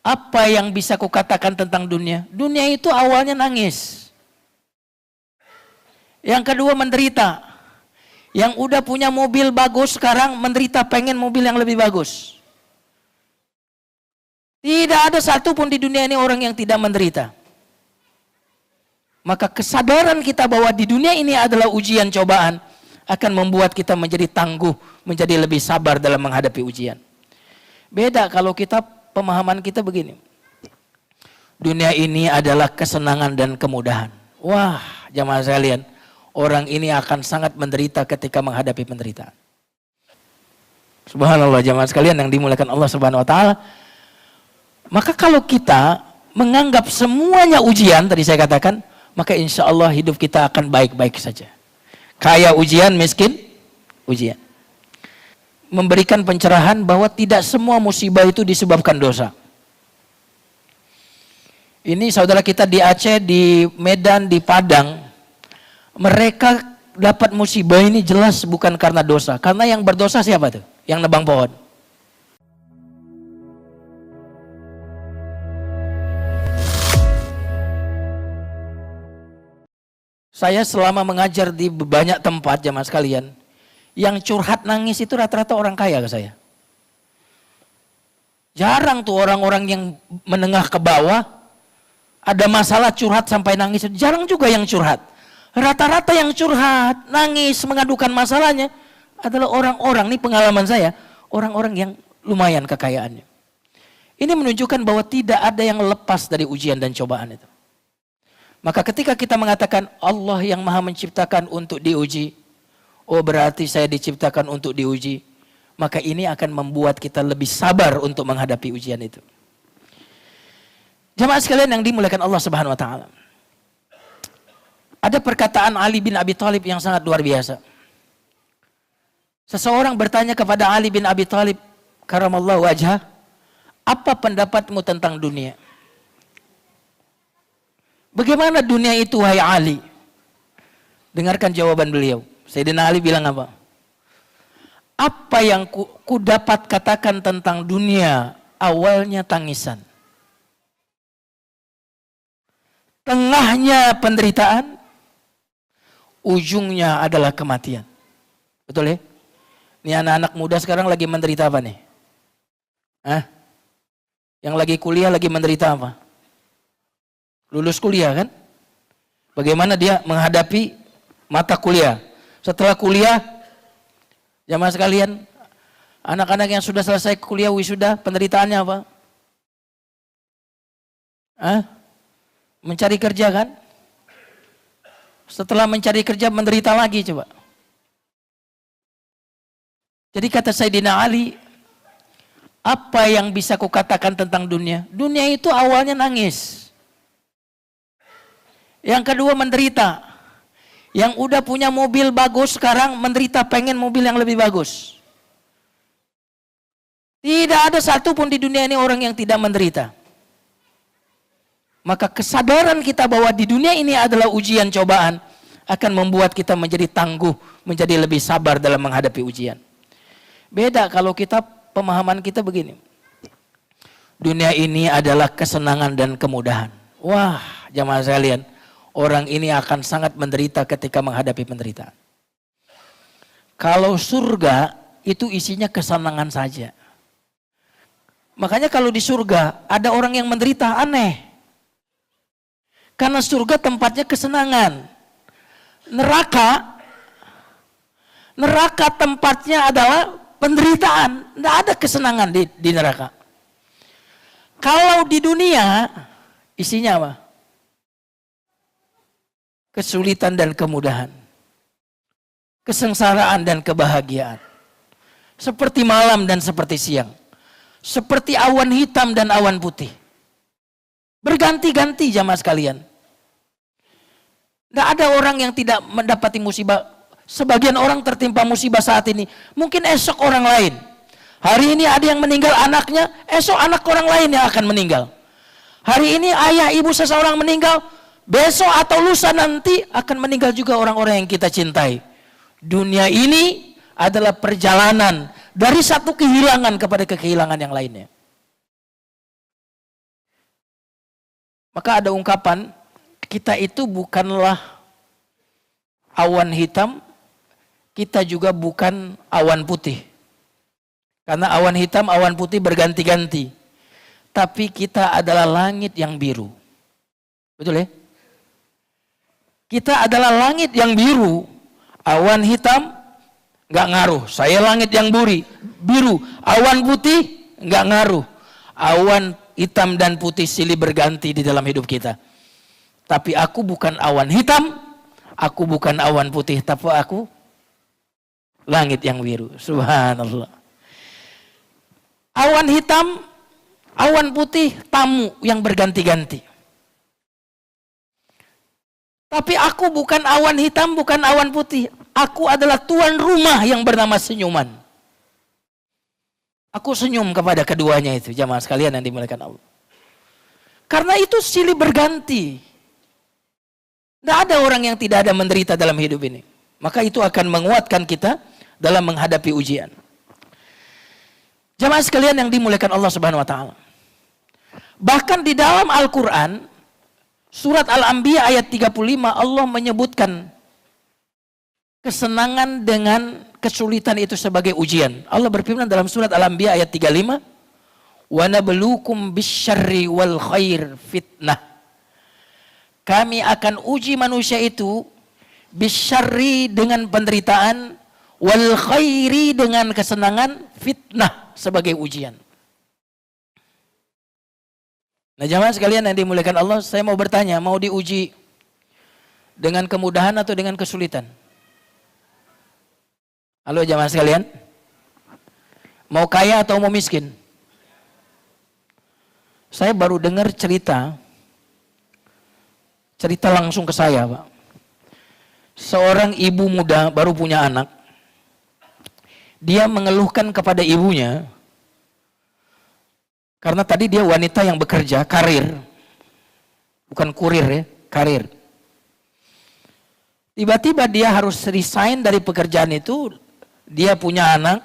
Apa yang bisa kukatakan tentang dunia? Dunia itu awalnya nangis. Yang kedua menderita. Yang udah punya mobil bagus sekarang menderita pengen mobil yang lebih bagus. Tidak ada satupun di dunia ini orang yang tidak menderita. Maka kesadaran kita bahwa di dunia ini adalah ujian cobaan akan membuat kita menjadi tangguh, menjadi lebih sabar dalam menghadapi ujian. Beda kalau kita pemahaman kita begini. Dunia ini adalah kesenangan dan kemudahan. Wah, jamaah sekalian, orang ini akan sangat menderita ketika menghadapi penderitaan. Subhanallah jamaah sekalian yang dimuliakan Allah Subhanahu wa taala. Maka kalau kita menganggap semuanya ujian, tadi saya katakan, maka insya Allah hidup kita akan baik-baik saja. Kaya ujian, miskin ujian. Memberikan pencerahan bahwa tidak semua musibah itu disebabkan dosa. Ini saudara kita di Aceh, di Medan, di Padang, mereka dapat musibah ini jelas bukan karena dosa. Karena yang berdosa siapa tuh? Yang nebang pohon. Saya selama mengajar di banyak tempat jamaah sekalian, yang curhat nangis itu rata-rata orang kaya ke saya. Jarang tuh orang-orang yang menengah ke bawah, ada masalah curhat sampai nangis, jarang juga yang curhat. Rata-rata yang curhat, nangis, mengadukan masalahnya adalah orang-orang, ini pengalaman saya, orang-orang yang lumayan kekayaannya. Ini menunjukkan bahwa tidak ada yang lepas dari ujian dan cobaan itu. Maka ketika kita mengatakan Allah yang maha menciptakan untuk diuji, oh berarti saya diciptakan untuk diuji, maka ini akan membuat kita lebih sabar untuk menghadapi ujian itu. Jamaah sekalian yang dimuliakan Allah Subhanahu wa taala. Ada perkataan Ali bin Abi Thalib yang sangat luar biasa. Seseorang bertanya kepada Ali bin Abi Thalib, karamallahu wajhah, apa pendapatmu tentang dunia? Bagaimana dunia itu wahai Ali? Dengarkan jawaban beliau. Sayyidina Ali bilang apa? Apa yang ku dapat katakan tentang dunia, awalnya tangisan, tengahnya penderitaan, ujungnya adalah kematian. Betul ya? Ini anak-anak muda sekarang lagi menderita apa nih? Yang lagi kuliah lagi menderita apa? Lulus kuliah kan? Bagaimana dia menghadapi mata kuliah? Setelah kuliah, jamaah sekalian, anak-anak yang sudah selesai kuliah wisuda, penderitaannya apa? Mencari kerja kan? Setelah mencari kerja menderita lagi coba. Jadi kata Sayyidina Ali, apa yang bisa kukatakan tentang dunia? Dunia itu awalnya nangis. Yang kedua menderita. Yang udah punya mobil bagus sekarang menderita pengen mobil yang lebih bagus. Tidak ada satupun di dunia ini orang yang tidak menderita. Maka kesadaran kita bahwa di dunia ini adalah ujian cobaan akan membuat kita menjadi tangguh, menjadi lebih sabar dalam menghadapi ujian. Beda kalau kita pemahaman kita begini. Dunia ini adalah kesenangan dan kemudahan. Wah, jamaah sekalian, orang ini akan sangat menderita ketika menghadapi penderitaan. Kalau surga itu isinya kesenangan saja. Makanya kalau di surga ada orang yang menderita, aneh. Karena surga tempatnya kesenangan. Neraka tempatnya adalah penderitaan. Tidak ada kesenangan di neraka. Kalau di dunia isinya apa? Kesulitan dan kemudahan. Kesengsaraan dan kebahagiaan. Seperti malam dan seperti siang. Seperti awan hitam dan awan putih. Berganti-ganti jamaah sekalian. Tidak ada orang yang tidak mendapati musibah. Sebagian orang tertimpa musibah saat ini. Mungkin esok orang lain. Hari ini ada yang meninggal anaknya, esok anak orang lain yang akan meninggal. Hari ini ayah ibu seseorang meninggal, besok atau lusa nanti akan meninggal juga orang-orang yang kita cintai. Dunia ini adalah perjalanan dari satu kehilangan kepada kehilangan yang lainnya. Maka ada ungkapan, kita itu bukanlah awan hitam, kita juga bukan awan putih. Karena awan hitam, awan putih berganti-ganti. Tapi kita adalah langit yang biru. Betul ya? Kita adalah langit yang biru. Awan hitam nggak ngaruh. Saya langit yang biru. Awan putih nggak ngaruh. Awan hitam dan putih silih berganti di dalam hidup kita. Tapi aku bukan awan hitam, aku bukan awan putih, tapi aku langit yang biru. Subhanallah. Awan hitam, awan putih, tamu yang berganti-ganti. Tapi aku bukan awan hitam, bukan awan putih. Aku adalah tuan rumah yang bernama senyuman. Aku senyum kepada keduanya itu, jamaah sekalian yang dimuliakan Allah. Karena itu silih berganti. Tidak ada orang yang tidak ada menderita dalam hidup ini. Maka itu akan menguatkan kita dalam menghadapi ujian. Jamaah sekalian yang dimuliakan Allah Subhanahu wa taala. Bahkan di dalam Al-Qur'an surat Al-Anbiya ayat 35 Allah menyebutkan kesenangan dengan kesulitan itu sebagai ujian. Allah berfirman dalam surat Al-Anbiya ayat 35, "Wa nabluukum bisyarri wal khair fitnah." Kami akan uji manusia itu bisyarri dengan penderitaan, wal khairi dengan kesenangan, fitnah sebagai ujian. Nah, jamaah sekalian yang dimuliakan Allah, saya mau bertanya, mau diuji dengan kemudahan atau dengan kesulitan? Halo jamaah sekalian, mau kaya atau mau miskin? Saya baru dengar cerita langsung ke saya, Pak. Seorang ibu muda baru punya anak. Dia mengeluhkan kepada ibunya, karena tadi dia wanita yang bekerja, karir. Bukan kurir ya, karir. Tiba-tiba dia harus resign dari pekerjaan itu, dia punya anak,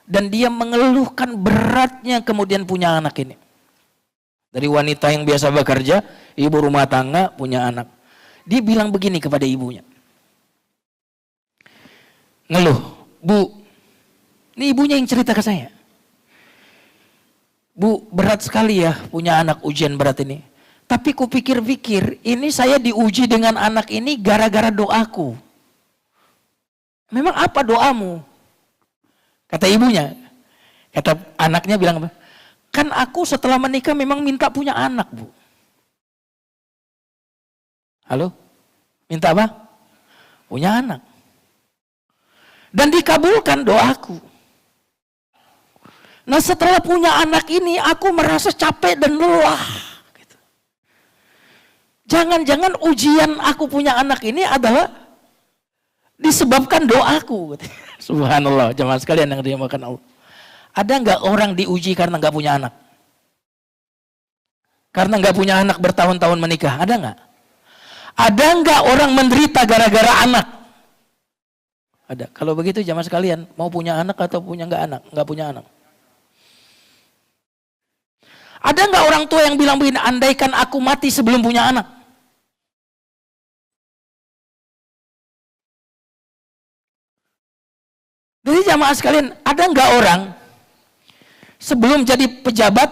dan dia mengeluhkan beratnya kemudian punya anak ini. Dari wanita yang biasa bekerja, ibu rumah tangga, punya anak. Dia bilang begini kepada ibunya. Ngeluh, "Bu," ini ibunya yang cerita ke saya. "Bu, berat sekali ya punya anak, ujian berat ini. Tapi kupikir-pikir, ini saya diuji dengan anak ini gara-gara doaku." "Memang apa doamu?" Kata ibunya. Kata anaknya bilang apa? "Kan aku setelah menikah memang minta punya anak, Bu." Halo? Minta apa? Punya anak. Dan dikabulkan doaku. Nah, setelah punya anak ini aku merasa capek dan lelah. Gitu. Jangan-jangan ujian aku punya anak ini adalah disebabkan doaku. Gitu. Subhanallah, jemaah sekalian yang dimuliakan Allah. Ada nggak orang diuji karena nggak punya anak? Karena nggak punya anak bertahun-tahun menikah, ada nggak? Ada nggak orang menderita gara-gara anak? Ada. Kalau begitu jemaah sekalian, mau punya anak atau punya nggak punya anak? Ada nggak orang tua yang bilang begini, andaikan aku mati sebelum punya anak? Jadi jamaah sekalian, ada nggak orang sebelum jadi pejabat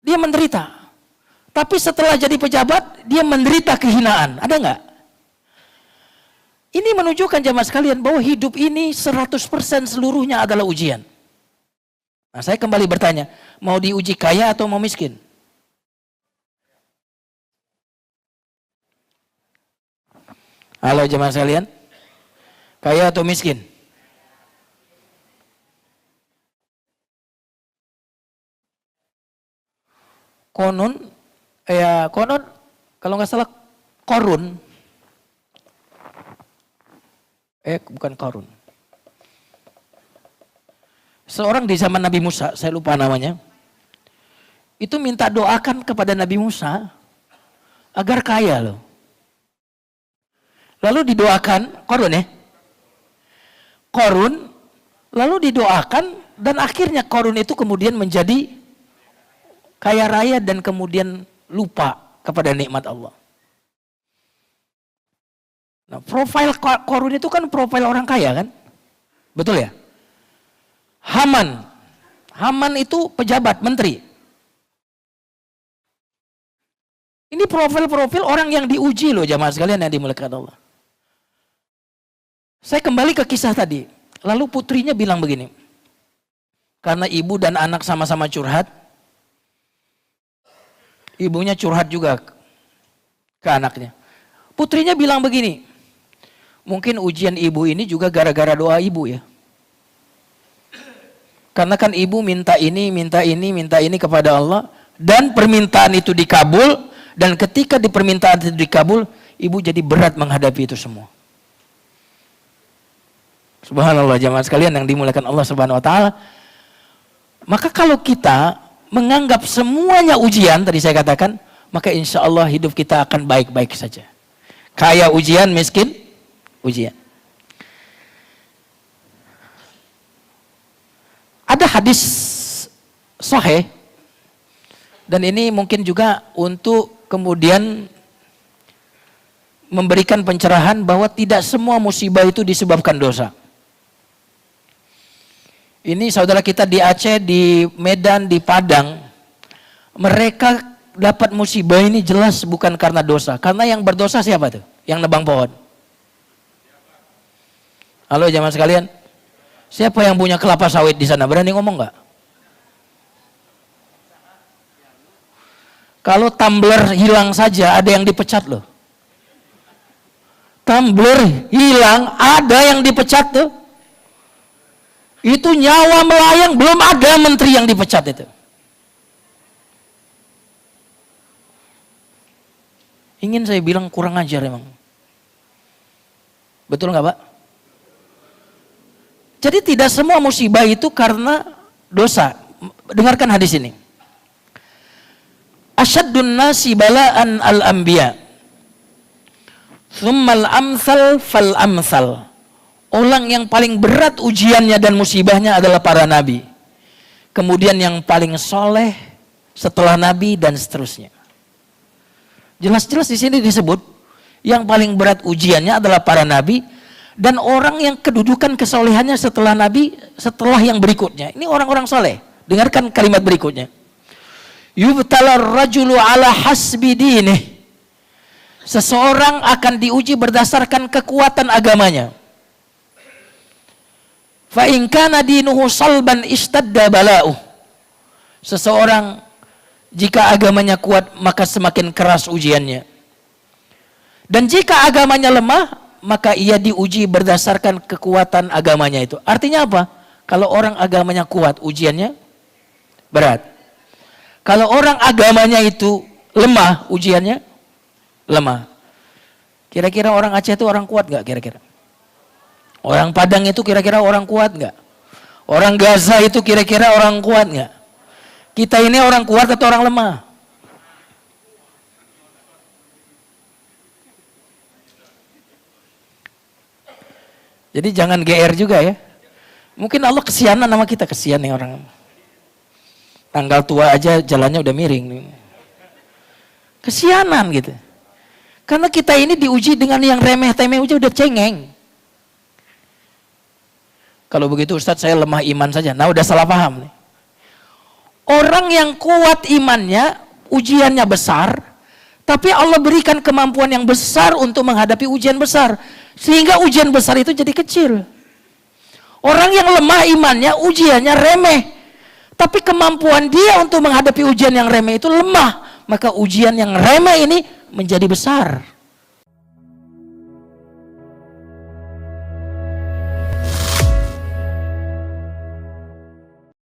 dia menderita, tapi setelah jadi pejabat dia menderita kehinaan? Ada nggak? Ini menunjukkan jamaah sekalian bahwa hidup ini 100% seluruhnya adalah ujian. Nah, saya kembali bertanya, mau diuji kaya atau mau miskin? Halo jemaah sekalian, kaya atau miskin? Konon kalau nggak salah Korun, bukan Korun. Seorang di zaman Nabi Musa, saya lupa namanya, itu minta doakan kepada Nabi Musa agar kaya loh. Lalu didoakan, Korun, lalu didoakan dan akhirnya Korun itu kemudian menjadi kaya raya dan kemudian lupa kepada nikmat Allah. Nah, profil Qarun itu kan profil orang kaya kan? Betul ya? Haman itu pejabat, menteri. Ini profil-profil orang yang diuji loh jamaah sekalian yang dimuliakan Allah. Saya kembali ke kisah tadi. Lalu putrinya bilang begini. Karena ibu dan anak sama-sama curhat. Ibunya curhat juga ke anaknya. Putrinya bilang begini. Mungkin ujian ibu ini juga gara-gara doa ibu ya. Karena kan ibu minta ini kepada Allah. Dan permintaan itu dikabul. Dan ketika di permintaan itu dikabul, ibu jadi berat menghadapi itu semua. Subhanallah jamaah sekalian yang dimuliakan Allah Subhanahu wa taala. Maka kalau kita menganggap semuanya ujian, tadi saya katakan, maka insya Allah hidup kita akan baik-baik saja. Kaya ujian, miskin ujian. Ada hadis sahih, dan ini mungkin juga untuk kemudian memberikan pencerahan bahwa tidak semua musibah itu disebabkan dosa. Ini saudara kita di Aceh, di Medan, di Padang, mereka dapat musibah ini jelas bukan karena dosa. Karena yang berdosa siapa tuh? Yang nebang pohon. Halo jamaah sekalian, siapa yang punya kelapa sawit di sana? Berani ngomong nggak? Kalau tumbler hilang saja ada yang dipecat loh. Tumbler hilang ada yang dipecat tuh. Itu nyawa melayang, belum ada menteri yang dipecat itu. Ingin saya bilang kurang ajar emang. Betul nggak Pak? Jadi tidak semua musibah itu karena dosa. Dengarkan hadis ini. Asyaddun nasi bala'an al-anbiya. Thummal amsal fal amsal. Orang yang paling berat ujiannya dan musibahnya adalah para nabi. Kemudian yang paling soleh setelah nabi dan seterusnya. Jelas-jelas di sini disebut yang paling berat ujiannya adalah para nabi dan orang yang kedudukan kesolehannya setelah nabi, setelah yang berikutnya. Ini orang-orang soleh. Dengarkan kalimat berikutnya. Yubtalar rajulu ala hasbi dinih. Seseorang akan diuji berdasarkan kekuatan agamanya. Fa in kana dinuhu salban istadda bala'uh. Seseorang jika agamanya kuat maka semakin keras ujiannya. Dan jika agamanya lemah maka ia diuji berdasarkan kekuatan agamanya itu. Artinya apa? Kalau orang agamanya kuat ujiannya berat. Kalau orang agamanya itu lemah ujiannya lemah. Kira-kira orang Aceh itu orang kuat gak kira-kira? Orang Padang itu kira-kira orang kuat nggak? Orang Gaza itu kira-kira orang kuat nggak? Kita ini orang kuat atau orang lemah? Jadi jangan GR juga ya. Mungkin Allah kesianan sama kita, kesian nih orang. Tanggal tua aja jalannya udah miring. Kesianan gitu. Karena kita ini diuji dengan yang remeh-temeh aja udah cengeng. Kalau begitu Ustadz saya lemah iman saja. Nah udah salah paham nih. Orang yang kuat imannya, ujiannya besar, tapi Allah berikan kemampuan yang besar untuk menghadapi ujian besar. Sehingga ujian besar itu jadi kecil. Orang yang lemah imannya, ujiannya remeh. Tapi kemampuan dia untuk menghadapi ujian yang remeh itu lemah. Maka ujian yang remeh ini menjadi besar.